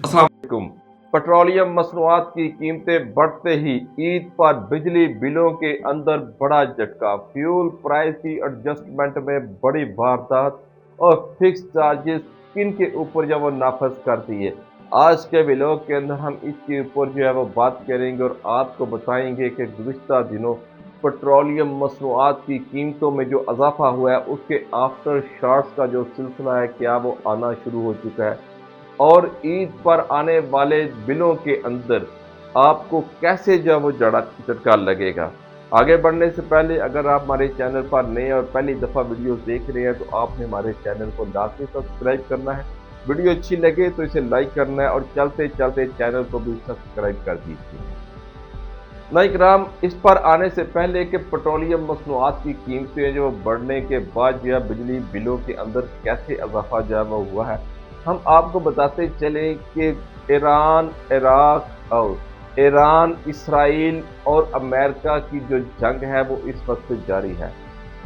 अस्सलाम वालेकुम। पेट्रोलियम मसनूआत की कीमतें बढ़ते ही ईद पर बिजली बिलों के अंदर बड़ा झटका। फ्यूल प्राइस की एडजस्टमेंट में बड़ी वारदात और फिक्स चार्जेस किन के ऊपर जो वो नाफज करती है। आज के व्लॉग के अंदर हम इसके ऊपर जो है वो बात करेंगे और आपको बताएंगे कि गुज़िश्ता दिनों पेट्रोलियम मसनूआत की कीमतों में जो इजाफा हुआ है उसके आफ्टर शॉट्स का जो सिलसिला है क्या वो आना शुरू हो चुका है और ईद पर आने वाले बिलों के अंदर आपको कैसे जो है वो झटका लगेगा। आगे बढ़ने से पहले अगर आप हमारे चैनल पर नए और पहली दफ़ा वीडियो देख रहे हैं तो आपने हमारे चैनल को लाजमी सब्सक्राइब करना है। वीडियो अच्छी लगे तो इसे लाइक करना है और चलते चलते चैनल को भी सब्सक्राइब कर दीजिए। नाइकराम, इस पर आने से पहले कि पेट्रोलियम मसनूआत की कीमतें जो बढ़ने के बाद जो है बिजली बिलों के अंदर कैसे इजाफा जो है वो हुआ है, हम आपको बताते चले कि ईरान, इसराइल और अमेरिका की जो जंग है वो इस वक्त जारी है,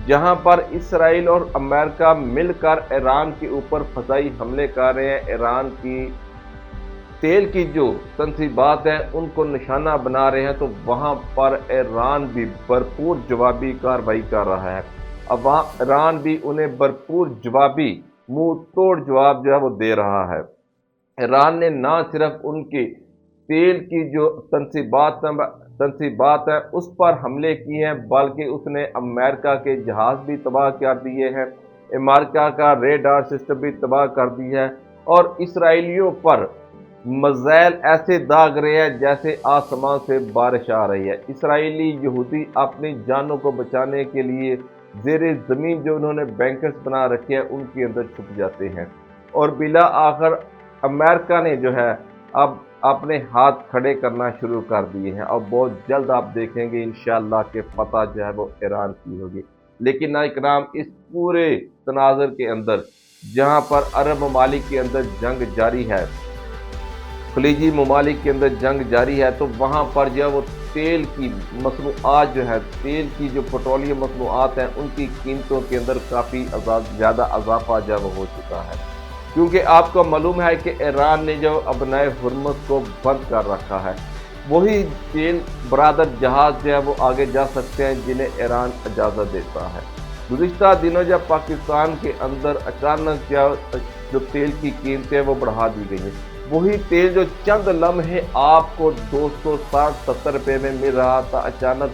जहां पर इसराइल और अमेरिका मिलकर ईरान के ऊपर फ़ज़ाई हमले कर रहे हैं। ईरान की तेल की जो तनसीबात है उनको निशाना बना रहे हैं, तो वहां पर ईरान भी भरपूर जवाबी कार्रवाई कर रहा है। अब वहाँ ईरान भी उन्हें भरपूर जवाबी मुंह तोड़ जवाब जो है वो दे रहा है। ईरान ने ना सिर्फ उनकी तेल की जो तनसीबात है उस पर हमले किए हैं, बल्कि उसने अमेरिका के जहाज भी तबाह कर दिए हैं, अमेरिका का रेडार सिस्टम भी तबाह कर दिया है और इसराइलियों पर मिसाइल ऐसे दाग रहे हैं जैसे आसमान से बारिश आ रही है। इसराइली यहूदी अपनी जानों को बचाने के लिए ज़ेरे ज़मीन जो उन्होंने बैंकर्स बना रखे हैं उनके अंदर छुप जाते हैं और बिला आखिर अमेरिका ने जो है अब अपने हाथ खड़े करना शुरू कर दिए हैं और बहुत जल्द आप देखेंगे इंशाअल्लाह के फतह जो है वो ईरान की होगी। लेकिन नाइकराम, इस पूरे तनाज़ुर के अंदर जहां पर अरब ममालिक के अंदर जंग जारी है, खलीजी ममालिक के अंदर जंग जारी है, तो वहाँ पर जो है वो तेल की मसनूआत जो है, तेल की जो पेट्रोलियम मसनूआत हैं उनकी कीमतों के अंदर काफ़ी ज़्यादा इजाफा जो है वो हो चुका है, क्योंकि आपको मालूम है कि ईरान ने जो अपने हुर्मुज़ को बंद कर रखा है, वही तेल बरादर जहाज़ जो है वो आगे जा सकते हैं जिन्हें ईरान इजाज़त देता है। गुज़िश्ता दिनों जब पाकिस्तान के अंदर अचानक जो तेल की कीमतें वो बढ़ा दी गई हैं, वही तेल जो चंद लम्हे आपको 260-70 रुपये में मिल रहा था, अचानक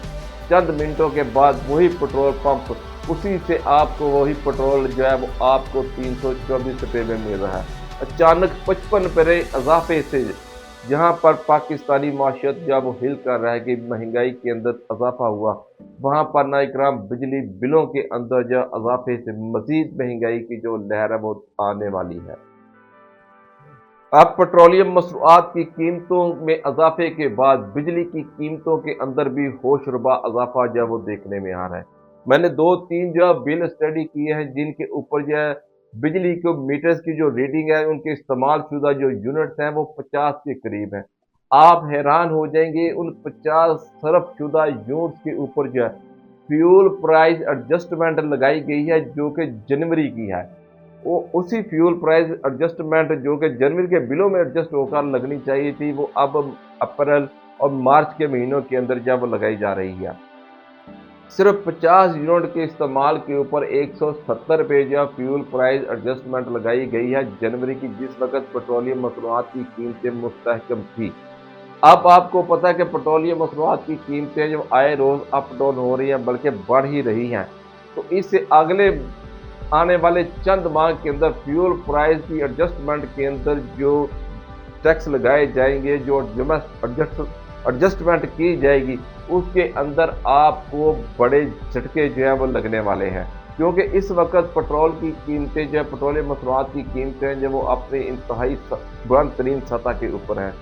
चंद मिनटों के बाद वही पेट्रोल पंप उसी से आपको वही पेट्रोल जो है वो आपको 324 रुपये में मिल रहा है। अचानक 55 रुपये इजाफे से जहां पर पाकिस्तानी माशियत जब वो हिल कर रहा है कि महंगाई के अंदर इजाफा हुआ, वहां पर नाइकराम बिजली बिलों के अंदर जो इजाफे से मजीद महंगाई की जो लहर है वो आने वाली है। अब पेट्रोलियम मसनूआत की कीमतों में इजाफे के बाद बिजली की कीमतों के अंदर भी होशरुबा इजाफा जो है वो देखने में आ रहा है। मैंने 2-3 जो बिल स्टडी किए हैं जिनके ऊपर जो है बिजली के मीटर्स की जो रीडिंग है उनके इस्तेमाल शुदा जो यूनिट्स हैं वो 50 के करीब हैं। आप हैरान हो जाएंगे उन 50 सर्फ शुदा यूनिट्स के ऊपर जो है फ्यूल प्राइस एडजस्टमेंट लगाई गई है जो कि जनवरी की है। वो उसी फ्यूल प्राइस एडजस्टमेंट जो कि जनवरी के बिलों में एडजस्ट होकर लगनी चाहिए थी, वो अब अप्रैल और मार्च के महीनों के अंदर जब लगाई जा रही है। सिर्फ 50 यूनिट के इस्तेमाल के ऊपर 170 रुपये जो फ्यूल प्राइस एडजस्टमेंट लगाई गई है जनवरी की, जिस वक्त पेट्रोलियम मसनूआत की कीमतें मुस्तहकम थी। अब आपको पता है कि पेट्रोलियम मसनूआत की कीमतें जो आए रोज अप डाउन हो रही हैं, बल्कि बढ़ ही रही हैं। तो इससे अगले आने वाले चंद माह के अंदर फ्यूल प्राइस की एडजस्टमेंट के अंदर जो टैक्स लगाए जाएंगे, जो एडजस्टमेंट की जाएगी, उसके अंदर आपको बड़े झटके जो है वो लगने वाले हैं, क्योंकि इस वक्त पेट्रोल की कीमतें जो है पेट्रोलियम मसनूआत की कीमतें जो वो अपने इंतहाई बुलंद तरीन सतह के ऊपर हैं।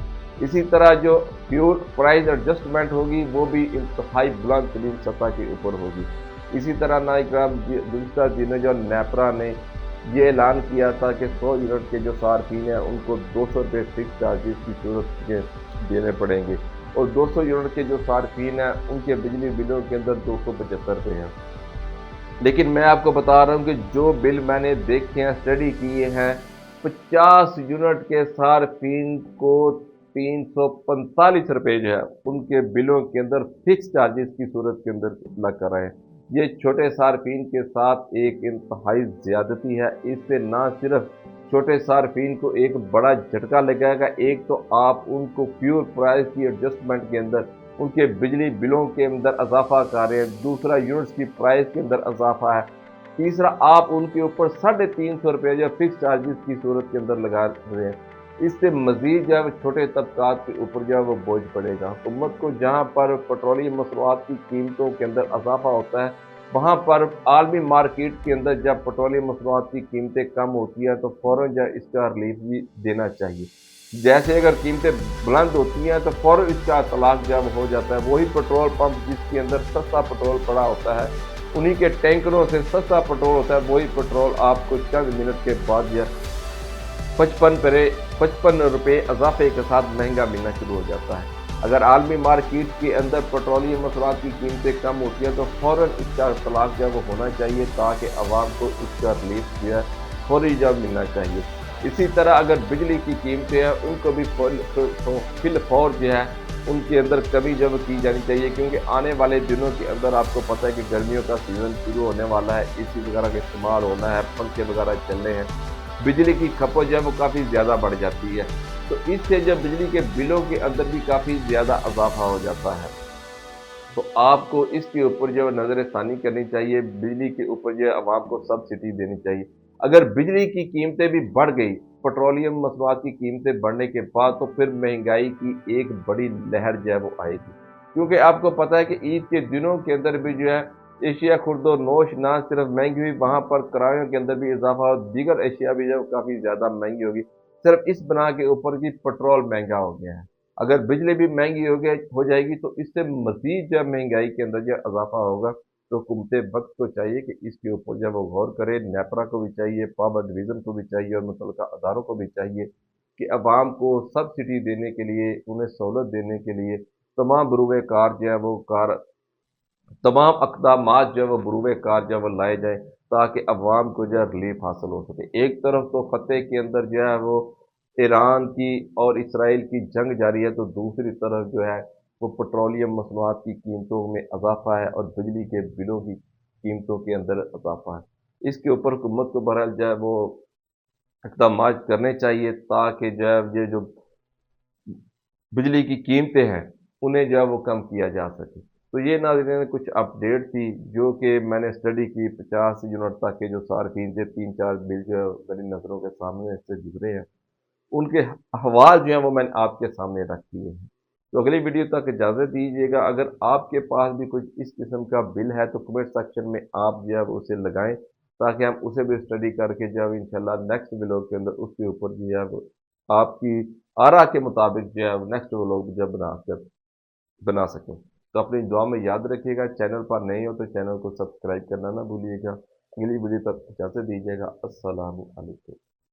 इसी तरह जो फ्यूल प्राइस एडजस्टमेंट होगी वो भी इंतहाई बुलंद तरीन सतह के ऊपर होगी। इसी तरह नाइकराम गुज़िश्ता दिनों जो नेपरा ने ये ऐलान किया था कि 100 यूनिट के जो सार्फिन हैं उनको 200 रुपये फिक्स चार्जेस की सूरत के देने पड़ेंगे और 200 यूनिट के जो सार्फिन हैं उनके बिजली बिलों के अंदर 275 रुपये हैं। लेकिन मैं आपको बता रहा हूँ कि जो बिल मैंने देखे हैं, स्टडी किए हैं, 50 यूनिट के सार्फिन को 345 रुपये जो है उनके बिलों के अंदर फिक्स चार्जेस की सूरत के अंदर लग कर रहे हैं। ये छोटे सार्फिन के साथ एक इंतहाई ज्यादती है। इससे ना सिर्फ छोटे सार्फिन को एक बड़ा झटका लगाएगा, एक तो आप उनको प्योर प्राइस की एडजस्टमेंट के अंदर उनके बिजली बिलों के अंदर इजाफा कर रहे हैं, दूसरा यूनिट्स की प्राइस के अंदर इजाफा है, तीसरा आप उनके ऊपर 350 रुपये जो फिक्स चार्जेस की सूरत के अंदर लगा रहे हैं। इससे मजीद जो है छोटे तबकात के ऊपर जो है वो बोझ पड़ेगा। हुकूमत को जहाँ पर पेट्रोलियम मसनूआत की कीमतों के अंदर इजाफा होता है, वहाँ पर आलमी मार्केट के अंदर जब पेट्रोलियम मसनूआत की कीमतें कम होती हैं तो फ़ौरन जो इसका रिलीफ भी देना चाहिए। जैसे अगर कीमतें बुलंद होती हैं तो फ़ौरन इसका इतलाक जब हो जाता है। वही पेट्रोल पंप जिसके अंदर सस्ता पेट्रोल पड़ा होता है, उन्हीं के टैंकरों से सस्ता पेट्रोल होता है, वही पेट्रोल आपको चंद मिनट के बाद जो 55 रुपये इजाफे के साथ महंगा मिलना शुरू हो जाता है। अगर आलमी मार्केट के अंदर पेट्रोलियम मसनूआत की कीमतें कम होती हैं तो फ़ौरन इसका इतलाक जो वो होना चाहिए ताकि आवाम को इसका रिलीफ जो है फौरी जब मिलना चाहिए। इसी तरह अगर बिजली की कीमतें हैं उनको भी फिल फौर जो है उनके अंदर कमी जब की जानी चाहिए, क्योंकि आने वाले दिनों के अंदर आपको पता है कि गर्मियों का सीज़न शुरू होने वाला है, एसी वगैरह का इस्तेमाल होना है, पंखे वगैरह चलने हैं, बिजली की खपत जो है वो काफ़ी ज़्यादा बढ़ जाती है। तो इससे जब बिजली के बिलों के अंदर भी काफ़ी ज़्यादा इजाफा हो जाता है, तो आपको इसके ऊपर जो है नज़र-ए-फ़ानी करनी चाहिए, बिजली के ऊपर जो है आवाम को सब्सिडी देनी चाहिए। अगर बिजली की कीमतें भी बढ़ गई, पेट्रोलियम मसनूआत की कीमतें बढ़ने के बाद, तो फिर महंगाई की एक बड़ी लहर जो है वो आएगी। क्योंकि आपको पता है कि ईद के दिनों के अंदर भी जो है एशिया खुर्द नोश ना सिर्फ महंगी हुई, वहाँ पर किरायों के अंदर भी इजाफा और दीगर एशिया भी जो काफ़ी ज़्यादा महंगी होगी, सिर्फ इस बना के ऊपर कि पेट्रोल महंगा हो गया है। अगर बिजली भी महंगी हो जाएगी तो इससे मजीद जब महंगाई के अंदर जो इजाफा होगा, तो हुकूमत वक्त को चाहिए कि इसके ऊपर जब वो गौर करे, नेपरा को भी चाहिए, पावर डिवीज़न को भी चाहिए और मुतल्लिका अदारों को भी चाहिए कि अवाम को सब्सिडी देने के लिए, उन्हें सहूलत देने के लिए तमाम बरूए कार जो है वो तमाम अक़दामात जो है वो बरूए कार जो है वो लाए जाएँ ताकि अवाम को जो है रिलीफ हासिल हो सके। एक तरफ तो फ़तह के अंदर जो है वो ईरान की और इसराइल की जंग जारी है, तो दूसरी तरफ जो है वो पेट्रोलियम मसनूआत की कीमतों में इजाफा है और बिजली के बिलों की कीमतों के अंदर इजाफा है। इसके ऊपर हुकूमत को बहरहाल जो है वो इक़दामात करने चाहिए ताकि जो है ये जो बिजली की कीमतें हैं, उन्हें जो है वो कम किया जा सके। तो ये नाज़रीन कुछ अपडेट थी जो कि मैंने स्टडी की, 50 यूनिट तक के जो सार्फिन थे, 3-4 बिल जो है मेरी नज़रों के सामने से गुजरे हैं, उनके अहवाल जो हैं वो मैंने आपके सामने रख दिए हैं। तो अगली वीडियो तक इजाज़त दीजिएगा। अगर आपके पास भी कुछ इस किस्म का बिल है तो कमेंट सेक्शन में आप जो है वो उसे लगाएँ ताकि हम उसे भी स्टडी करके जो है इंशाल्लाह नेक्स्ट व्लॉग के अंदर उसके ऊपर जो है वो आपकी आरा के मुताबिक जो है नेक्स्ट व्लॉग जो बना सकें। तो अपनी दुआ में याद रखिएगा, चैनल पर नए हो तो चैनल को सब्सक्राइब करना ना भूलिएगा। अगली वीडियो तक इजाज़त दीजिएगा। अस्सलामु अलैकुम।